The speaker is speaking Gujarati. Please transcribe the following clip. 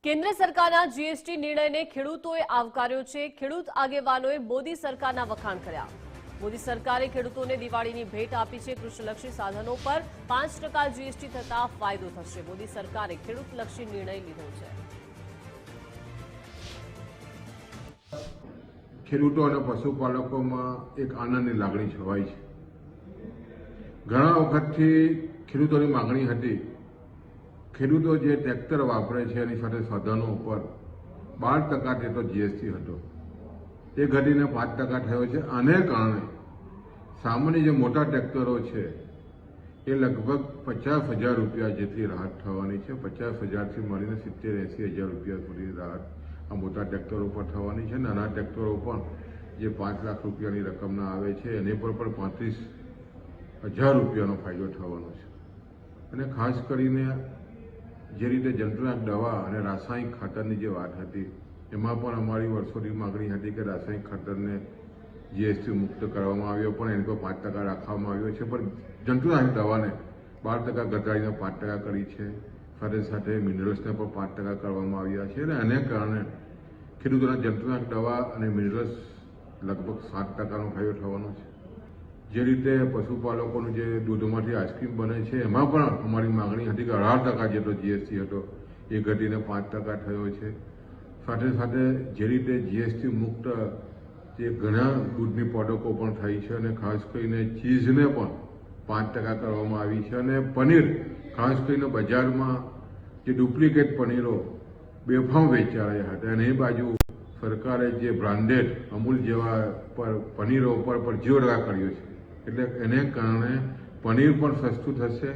કેન્દ્ર સરકારના જીએસટી નિર્ણયને ખેડૂતોએ આવકાર્યો છે। ખેડૂત આગેવાનોએ મોદી સરકારના વખાણ કર્યા। મોદી સરકારે ખેડૂતોને દિવાળીની ભેટ આપી છે। કૃષિલક્ષી સાધનો પર 5% જીએસટી થતા ફાયદો થશે। મોદી સરકારે ખેડૂતલક્ષી નિર્ણય લીધો છે। ખેડૂતો અને પશુપાલકોમાં એક આનંદની લાગણી છવાઈ છે। ઘણા વખતથી ખેડૂતોની માંગણી હતી, ખેડૂતો જે ટ્રેક્ટર વાપરે છે એની સાથે સાધનો ઉપર 12% જેટલો જીએસટી હતો, એ ઘટીને 5% થયો છે। આને કારણે સામાન્ય જે મોટા ટ્રેક્ટરો છે એ લગભગ 50,000 રૂપિયા જેટલી રાહત થવાની છે। 50,000થી મળીને 70-80,000 રૂપિયા સુધી રાહત આ મોટા ટ્રેક્ટરો પર થવાની છે। નાના ટ્રેક્ટરો પણ જે 5 લાખ રૂપિયાની રકમના આવે છે એની પર પણ 35,000 રૂપિયાનો ફાયદો થવાનો છે। અને ખાસ કરીને જે રીતે જંતુનાશક દવા અને રાસાયણિક ખાતરની જે વાત હતી, એમાં પણ અમારી વર્ષોથી માગણી હતી કે રાસાયણિક ખાતરને જીએસટી મુક્ત કરવામાં આવ્યો, પણ એની પર 5% રાખવામાં આવ્યો છે। પણ જંતુનાશક દવાને 12% ઘટાડીને 5% કરી છે। સાથે સાથે મિનરલ્સને પણ 5% કરવામાં આવ્યા છે અને આને કારણે ખેડૂતોના જંતુનાશક દવા અને મિનરલ્સ લગભગ 7%નો ફાયદો થવાનો છે। જે રીતે પશુપાલકોનું જે દૂધમાંથી આઈસ્ક્રીમ બને છે એમાં પણ અમારી માગણી હતી કે 18% જેટલો જીએસટી હતો, એ ઘટીને 5% થયો છે। સાથે સાથે જે રીતે જીએસટી મુક્ત જે ઘણા દૂધની પ્રોડક્ટો પણ થઈ છે અને ખાસ કરીને ચીઝને પણ 5% કરવામાં આવી છે। અને પનીર, ખાસ કરીને બજારમાં જે ડુપ્લિકેટ પનીરો બેફામ વેચાઈ રહ્યા હતા અને એ બાજુ સરકારે જે બ્રાન્ડેડ અમૂલ જેવા પર પનીરો ઉપર 0% કર્યો છે। એટલે એને કારણે પનીર પણ સસ્તું થશે